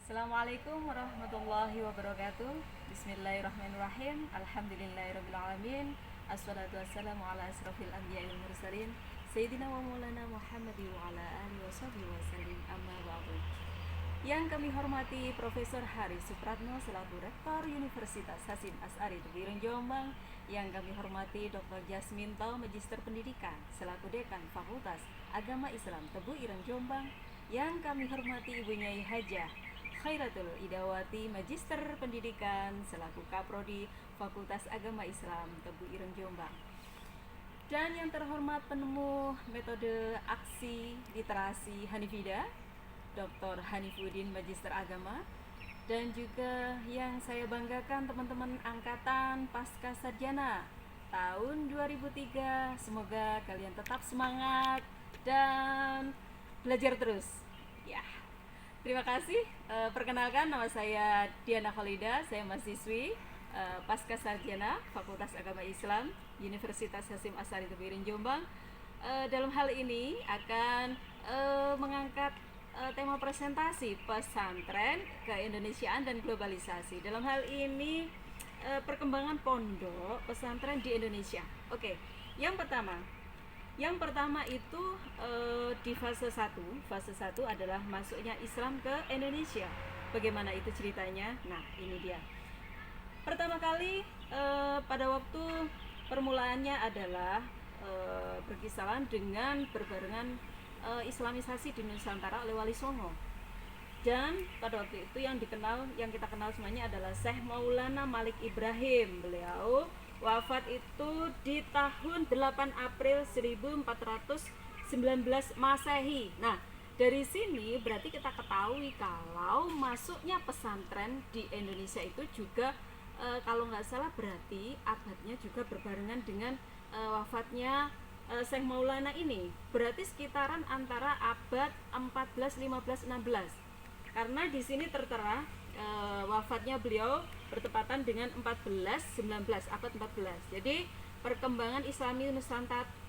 Assalamualaikum warahmatullahi wabarakatuh. Bismillahirrahmanirrahim. Alhamdulillahirrabbilalamin. Assalatu wassalamu ala asrafil anbiya'i wal mursalin Sayyidina wa maulana Muhammad wa ala alihi wa sahbihi wa sallim, amma ba'du. Yang kami hormati Profesor Haris Supratno selaku Rektor Universitas Hasyim Asy'ari Tebu Ireng Jombang. Yang kami hormati Dr. Jasmin Tau, Magister Pendidikan selaku Dekan Fakultas Agama Islam Tebu Ireng Jombang. Yang kami hormati Ibu Nyai Hajah Khairatul Idawati, Magister Pendidikan selaku Kaprodi Fakultas Agama Islam Tebu Ireng Jombang. Dan yang terhormat penemu metode aksi literasi Hanifida, Dr. Hanifuddin, Magister Agama. Dan juga yang saya banggakan teman-teman angkatan pasca sarjana tahun 2003. Semoga kalian tetap semangat dan belajar terus. Ya. Terima kasih. Perkenalkan, nama saya Diana Khalida. Saya mahasiswi pasca sarjana Fakultas Agama Islam Universitas Hasyim Asy'ari Tebu Ireng Jombang. Dalam hal ini akan mengangkat tema presentasi pesantren, keindonesiaan dan globalisasi. Dalam hal ini perkembangan pondok pesantren di Indonesia. Oke, yang pertama itu di fase 1. Fase 1 adalah masuknya Islam ke Indonesia. Bagaimana itu ceritanya? Nah, ini dia. Pertama kali pada waktu permulaannya adalah berkisaran dengan berbarengan Islamisasi di Nusantara oleh Wali Songo. Dan pada waktu itu yang kita kenal semuanya adalah Syekh Maulana Malik Ibrahim. Beliau wafat itu di tahun 8 April 1419 Masehi. Nah, dari sini berarti kita ketahui kalau masuknya pesantren di Indonesia itu juga kalau nggak salah berarti abadnya juga berbarengan dengan wafatnya Syekh Maulana ini. Berarti sekitaran antara abad 14, 15, 16. Karena di sini tertera wafatnya beliau bertepatan dengan 1419, abad 14. Jadi perkembangan Islami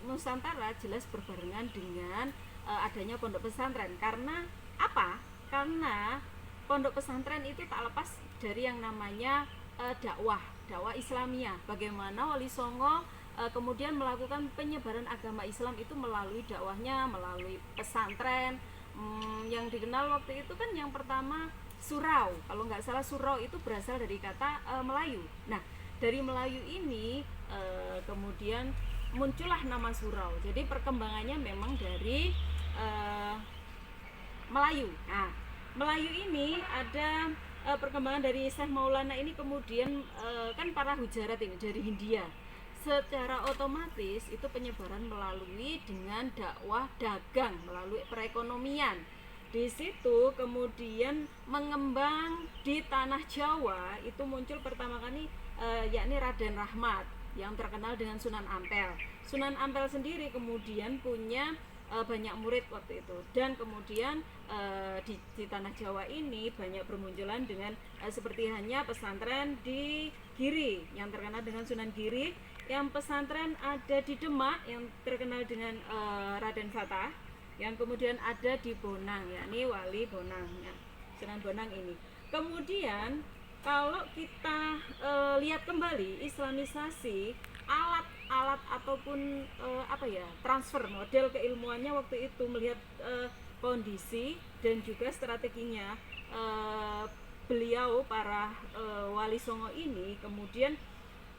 Nusantara jelas berbarengan dengan adanya pondok pesantren. Karena apa? Karena pondok pesantren itu tak lepas dari yang namanya dakwah Islamiyah. Bagaimana Wali Songo kemudian melakukan penyebaran agama Islam itu melalui dakwahnya, melalui pesantren. Yang dikenal waktu itu kan yang pertama surau. Kalau nggak salah surau itu berasal dari kata Melayu. Nah, dari Melayu ini kemudian muncullah nama surau. Jadi perkembangannya memang dari Melayu. Nah, Melayu ini ada perkembangan dari Syekh Maulana ini, kemudian kan para hujarat ini dari Hindia. Secara otomatis itu penyebaran melalui dengan dakwah dagang, melalui perekonomian. Di situ kemudian mengembang di tanah Jawa, itu muncul pertama kali yakni Raden Rahmat yang terkenal dengan Sunan Ampel. Sunan Ampel sendiri kemudian punya banyak murid waktu itu, dan kemudian di tanah Jawa ini banyak bermunculan dengan seperti hanya pesantren di Giri yang terkenal dengan Sunan Giri, yang pesantren ada di Demak yang terkenal dengan Raden Fatah, yang kemudian ada di Bonang yakni Wali Bonang ya, Sunan Bonang ini. Kemudian kalau kita lihat kembali islamisasi alat ataupun transfer model keilmuannya waktu itu, melihat kondisi dan juga strateginya beliau para Wali Songo ini kemudian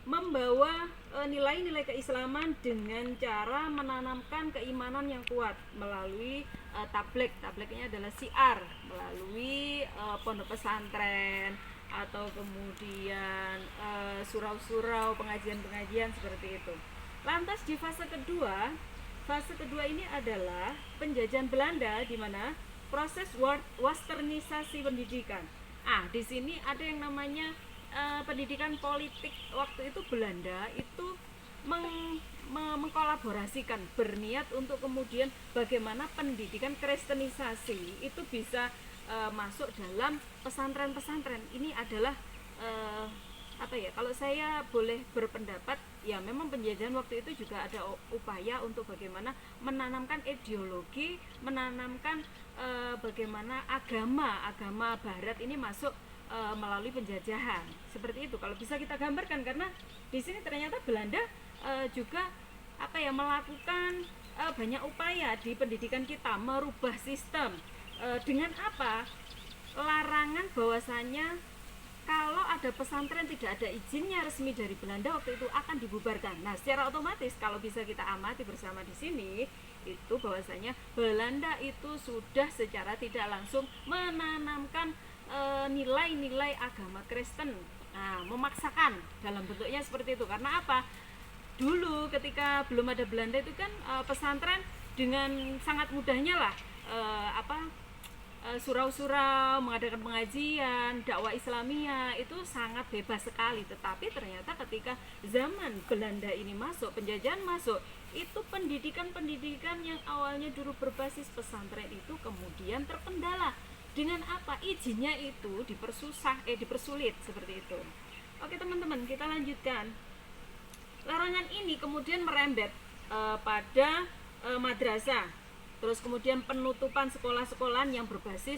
membawa nilai-nilai keislaman dengan cara menanamkan keimanan yang kuat melalui tablignya adalah syiar, melalui pondok pesantren atau kemudian surau-surau, pengajian-pengajian seperti itu. Lantas di fase kedua ini adalah penjajahan Belanda, di mana proses westernisasi pendidikan. Di sini ada yang namanya pendidikan politik. Waktu itu Belanda itu mengkolaborasikan, berniat untuk kemudian bagaimana pendidikan kristenisasi itu bisa masuk dalam pesantren-pesantren. Ini adalah apa ya, kalau saya boleh berpendapat, ya memang penjajahan waktu itu juga ada upaya untuk bagaimana menanamkan ideologi, menanamkan bagaimana agama Barat ini masuk melalui penjajahan seperti itu. Kalau bisa kita gambarkan, karena di sini ternyata Belanda juga apa ya, melakukan banyak upaya di pendidikan kita merubah sistem dengan apa, larangan bahwasanya kalau ada pesantren tidak ada izinnya resmi dari Belanda waktu itu akan dibubarkan. Nah, secara otomatis kalau bisa kita amati bersama di sini itu bahwasanya Belanda itu sudah secara tidak langsung menanamkan nilai-nilai agama Kristen. Nah, memaksakan dalam bentuknya seperti itu. Karena apa? Dulu ketika belum ada Belanda itu kan pesantren dengan sangat mudahnya lah surau-surau, mengadakan pengajian, dakwah Islamiyah itu sangat bebas sekali. Tetapi ternyata ketika zaman Belanda ini masuk, penjajahan masuk, itu pendidikan yang awalnya dulu berbasis pesantren itu kemudian terkendala. Dengan apa? Izinnya itu dipersulit seperti itu. Oke teman-teman, kita lanjutkan. Larangan ini kemudian merembet pada madrasah. Terus kemudian penutupan sekolah-sekolahan yang berbasis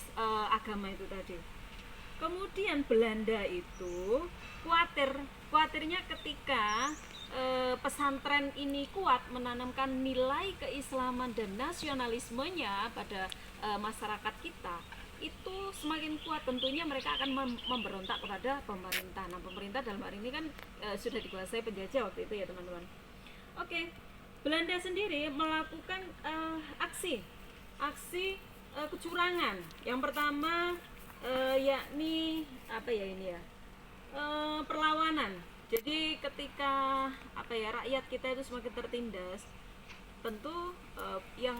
agama itu tadi. Kemudian Belanda itu khawatirnya ketika pesantren ini kuat menanamkan nilai keislaman dan nasionalismenya pada masyarakat kita, itu semakin kuat tentunya mereka akan memberontak kepada pemerintah. Nah, pemerintah dalam hal ini kan sudah dikuasai penjajah waktu itu ya teman-teman. Oke. Belanda sendiri melakukan aksi kecurangan. Yang pertama yakni apa ya ini ya, perlawanan. Jadi ketika apa ya, rakyat kita itu semakin tertindas, tentu yang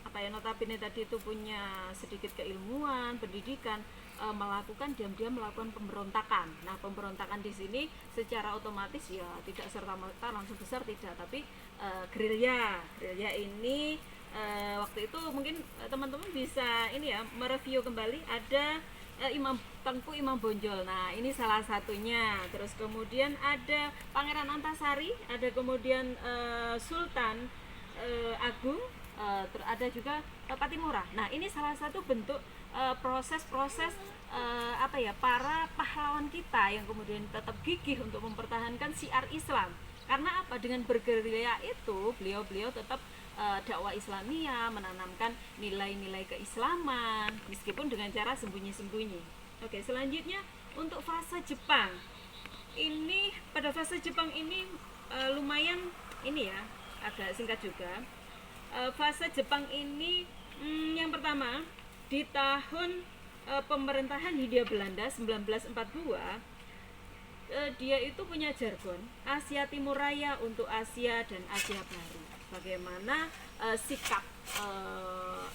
apa ya, notabene tadi itu punya sedikit keilmuan, pendidikan, melakukan diam-diam melakukan pemberontakan. Nah, pemberontakan di sini secara otomatis ya tidak serta-merta langsung besar, tidak, tapi gerilya ini waktu itu mungkin teman-teman bisa ini ya mereview kembali, ada Imam Bonjol. Nah, ini salah satunya. Terus kemudian ada Pangeran Antasari, ada kemudian Sultan Agung, ada juga Patimura. Nah, ini salah satu bentuk proses-proses apa ya, para pahlawan kita yang kemudian tetap gigih untuk mempertahankan syiar Islam. Karena apa? Dengan bergerilya itu beliau tetap dakwah Islamiyah, menanamkan nilai-nilai keislaman meskipun dengan cara sembunyi-sembunyi. Oke, selanjutnya untuk fase Jepang. Ini pada fase Jepang ini lumayan ini ya, agak singkat juga. Fase Jepang ini yang pertama di tahun pemerintahan Hindia Belanda 1942, dia itu punya jargon Asia Timur Raya untuk Asia dan Asia Baru. Bagaimana sikap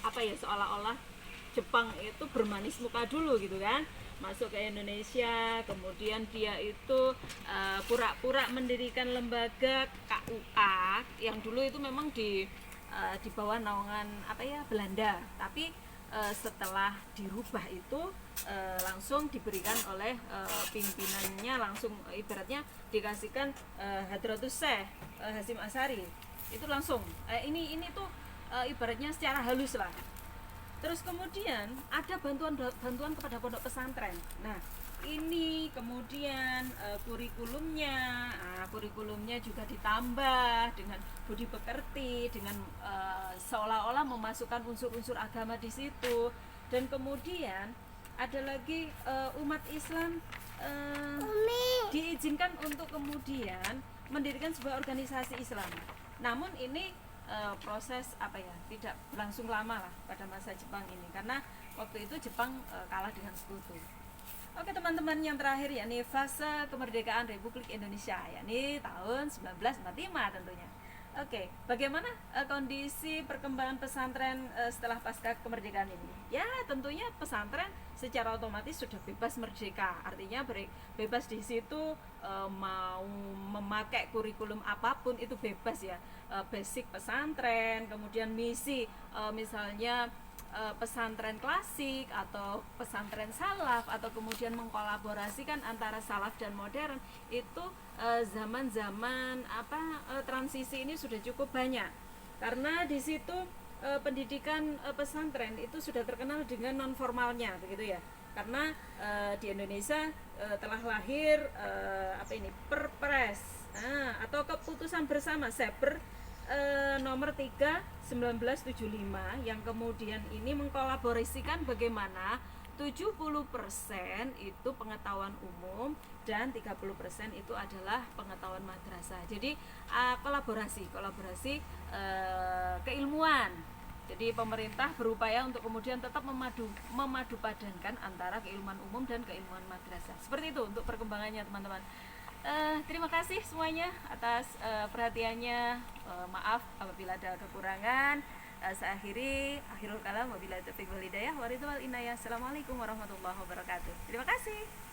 apa ya, seolah-olah Jepang itu bermanis muka dulu gitu kan, masuk ke Indonesia, kemudian dia itu pura-pura mendirikan lembaga KUA yang dulu itu memang di bawah naungan apa ya, Belanda, tapi setelah dirubah itu langsung diberikan oleh pimpinannya, langsung ibaratnya dikasihkan Hadratus Syekh Hasyim Asy'ari, itu langsung ini tuh ibaratnya secara halus lah. Terus kemudian ada bantuan kepada pondok pesantren. Nah, ini kemudian kurikulumnya juga ditambah dengan budi pekerti, dengan seolah-olah memasukkan unsur-unsur agama di situ. Dan kemudian ada lagi umat Islam diizinkan untuk kemudian mendirikan sebuah organisasi Islam. Namun ini proses apa ya, tidak berlangsung lama lah pada masa Jepang ini, karena waktu itu Jepang kalah dengan sekutu. Oke teman-teman, yang terakhir yakni fase kemerdekaan Republik Indonesia, yakni tahun 1945 tentunya. Oke, bagaimana kondisi perkembangan pesantren setelah pasca kemerdekaan ini? Ya, tentunya pesantren secara otomatis sudah bebas merdeka. Artinya bebas di situ, mau memakai kurikulum apapun itu bebas ya. Basic pesantren, kemudian misi misalnya pesantren klasik atau pesantren salaf, atau kemudian mengkolaborasikan antara salaf dan modern, itu zaman-zaman transisi ini sudah cukup banyak, karena di situ pendidikan pesantren itu sudah terkenal dengan non formalnya, begitu ya. Karena di Indonesia telah lahir Perpres atau keputusan bersama Seper nomor 3 1975, yang kemudian ini mengkolaborasikan bagaimana 70% itu pengetahuan umum dan 30% itu adalah pengetahuan madrasah. Jadi kolaborasi keilmuan. Jadi pemerintah berupaya untuk kemudian tetap memadupadankan antara keilmuan umum dan keilmuan madrasah. Seperti itu untuk perkembangannya, teman-teman. Terima kasih semuanya atas perhatiannya. Maaf apabila ada kekurangan. Saya akhirul kalam, wabillahi taufiq wal hidayah, wa ridwal inayah. Assalamualaikum warahmatullahi wabarakatuh. Terima kasih.